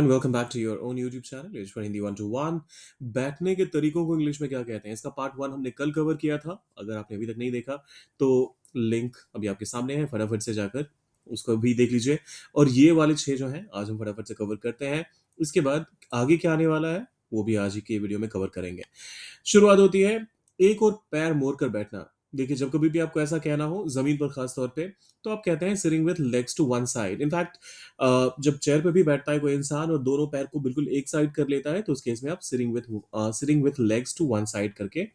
And welcome back to your own YouTube channel English for Hindi 121। बैठने के तरीकों को इंग्लिश में क्या कहते हैं, इसका पार्ट वन हमने कल कवर किया था। अगर आपने अभी तक नहीं देखा तो लिंक अभी आपके सामने है, फटाफट से जाकर उसको भी देख लीजिए। और ये वाले छह जो हैं आज हम फटाफट से कवर करते हैं। इसके बाद आगे क्या आने वाला है वो भी आज ही के वीडियो में कवर करेंगे। शुरुआत होती है एक और पैर मोड़ कर बैठना। देखिए, जब कभी भी आपको ऐसा कहना हो जमीन पर खास तौर पे, तो आप कहते हैं sitting with legs to one side. In fact जब चेयर पे भी बैठता है कोई इंसान और दोनों पैर को बिल्कुल एक साइड कर लेता है, तो उस केस में आप sitting with legs to one side करके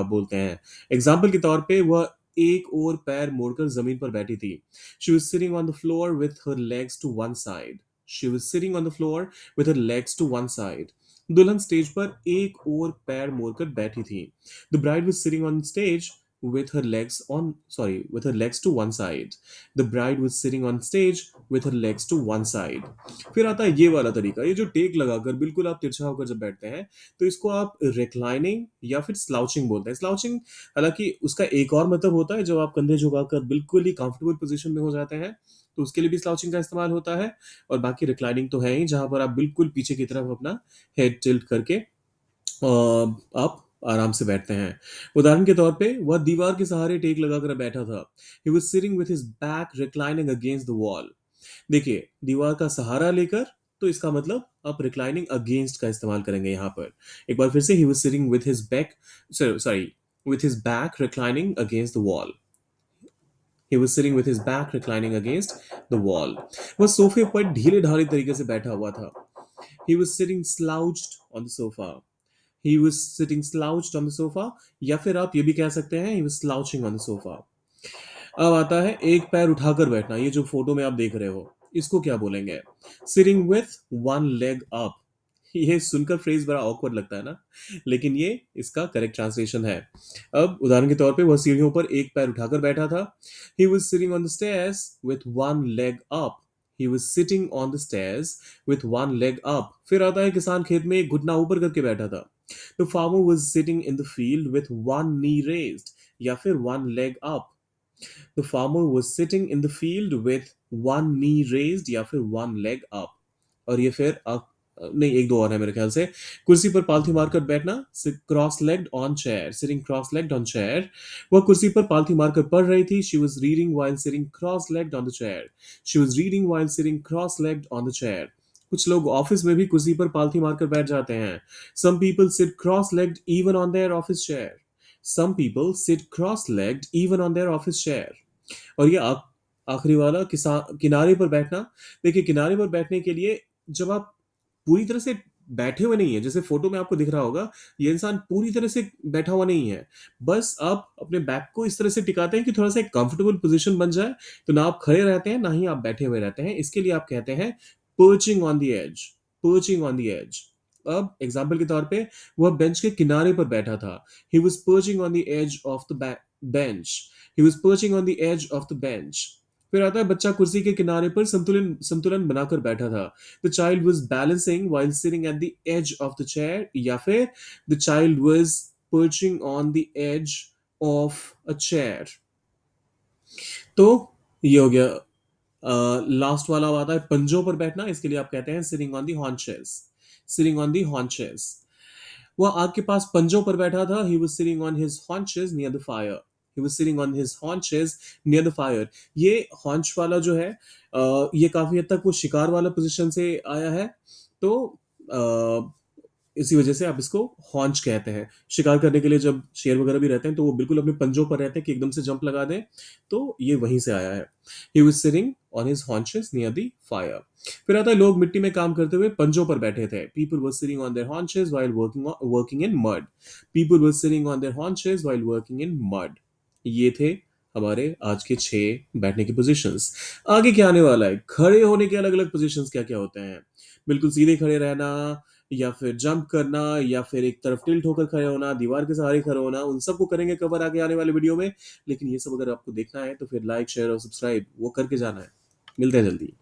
बोलते हैं। एग्जाम्पल के तौर पे वह एक और पैर मोड़कर जमीन पर बैठी थी। She was sitting on the floor with her legs to one side. She was sitting on the floor with her legs to one side. दुल्हन स्टेज पर एक और पैर मोड़कर बैठी थी। The bride was sitting on stage with her legs on sorry with her legs to one side. The bride was sitting on stage with her legs to one side. फिर आता है ये वाला तरीका, ये जो टेक लगाकर बिल्कुल आप तिरछा होकर जब बैठते हैं, तो इसको आप रिक्लाइनिंग या फिर स्लाउचिंग बोलते हैं। स्लाउचिंग हालांकि उसका एक और मतलब होता है जब आप कंधे झुकाकर बिल्कुल ही कंफर्टेबल पोजीशन में हो जाते हैं, तो उसके लिए भी स्लाउचिंग का इस्तेमाल होता है। और बाकी रिक्लाइनिंग तो है ही, जहां पर आप बिल्कुल पीछे की तरफ अपना हेड टिल्ट करके आप आराम से बैठते हैं। उदाहरण के तौर पे वह दीवार के सहारे टेक लगाकर बैठा था। ही was sitting with his back reclining against the wall. देखिए, दीवार का सहारा लेकर, तो इसका मतलब आप रिक्लाइनिंग अगेंस्ट का इस्तेमाल करेंगे यहां पर। एक बार फिर से, ही was sitting with his back sorry with his back reclining against the wall. He was sitting with his back reclining against the wall. वह सोफे पर ढीले ढाले तरीके से बैठा हुआ था। He was sitting slouched on the sofa. He was sitting slouched on the sofa. या फिर आप ये भी कह सकते हैं he was slouching on the sofa. अब आता है एक पैर उठाकर बैठना। ये जो फोटो में आप देख रहे हो, इसको क्या बोलेंगे? Sitting with one leg up. ये सुनकर फ्रेज बड़ा ऑकवर्ड लगता है ना, लेकिन ये इसका करेक्ट ट्रांसलेशन है। अब उदाहरण के तौर पे वह सीढ़ियों पर एक पैर उठाकर बैठा था। He was sitting on the stairs with one leg up. He was sitting on the stairs with one leg up. फिर आता है किसान खेत में एक घुटना ऊपर करके बैठा था। The farmer was sitting in the field with one knee raised, या फिर one leg up. The farmer was sitting in the field with one knee raised या फिर one leg up. और ये फिर नहीं, एक दो और है मेरे ख्याल से। कुर्सी पर पालथी मारकर बैठना, cross legged on chair, sitting cross legged on chair. वह कुर्सी पर पालथी मारकर पढ़ रही थी। She was reading while sitting cross legged on the chair. She was reading while sitting cross legged on the chair. कुछ लोग ऑफिस में भी कुर्सी पर पालथी मारकर बैठ जाते हैं। Some people sit cross legged even on their office chair. Some people sit cross-legged even on their office chair. और ये आखिरी वाला किनारे पर बैठना। देखिए, किनारे पर बैठने के लिए जब आप पूरी तरह से बैठे हुए नहीं है, जैसे फोटो में आपको दिख रहा होगा, ये इंसान पूरी तरह से बैठा हुआ नहीं है। बस आप अपने बैक को इस तरह से टिकाते हैं कि थोड़ा सा एक कंफर्टेबल पोजीशन बन जाए। तो ना आप खड़े रहते हैं, ना ही आप बैठे हुए रहते हैं। इसके लिए आप कहते हैं perching on the edge. Perching on the edge. अब एग्जाम्पल के तौर पे वह बेंच के किनारे पर बैठा था। He was perching on the edge of the bench. He was perching on the edge of the bench. फिर आता है बच्चा कुर्सी के किनारे पर संतुलन संतुलन बनाकर बैठा था। The child was balancing while sitting at the edge of the chair, या फिर the child was perching on the edge of a chair. तो ये हो गया। लास्ट वाला आता है पंजों पर बैठना। इसके लिए आप कहते हैं sitting on the haunches. Sitting on the haunches. वह आग के पास पंजों पर बैठा था। ही was sitting on his haunches near the fire. He was sitting on his haunches near the fire. ये haunch वाला जो है, ये काफी हद तक वो शिकार वाला पोजीशन से आया है। तो इसी वजह से आप इसको हॉन्च कहते हैं। शिकार करने के लिए जब शेर वगैरह भी रहते हैं, तो वो बिल्कुल अपने पंजों पर रहते हैं कि एकदम से जंप लगा दें। तो ये वहीं से आया है। ही was sitting on his haunches near the fire. फिर आता है लोग मिट्टी में काम करते हुए पंजों पर बैठे थे। People were sitting on their haunches while working in mud. People were sitting on their haunches while working in mud. ये थे हमारे आज के 6 बैठने की पोजीशंस। आगे क्या आने वाला है? खड़े होने के अलग अलग पोजीशंस क्या क्या होते हैं? बिल्कुल सीधे खड़े रहना, या फिर जंप करना, या फिर एक तरफ टिल्ट होकर खड़े होना, दीवार के सहारे खड़े होना, उन सबको करेंगे कवर आगे आने वाले वीडियो में। लेकिन ये सब अगर आपको देखना है तो फिर लाइक शेयर और सब्सक्राइब वो करके जाना है। मिलते हैं जल्दी।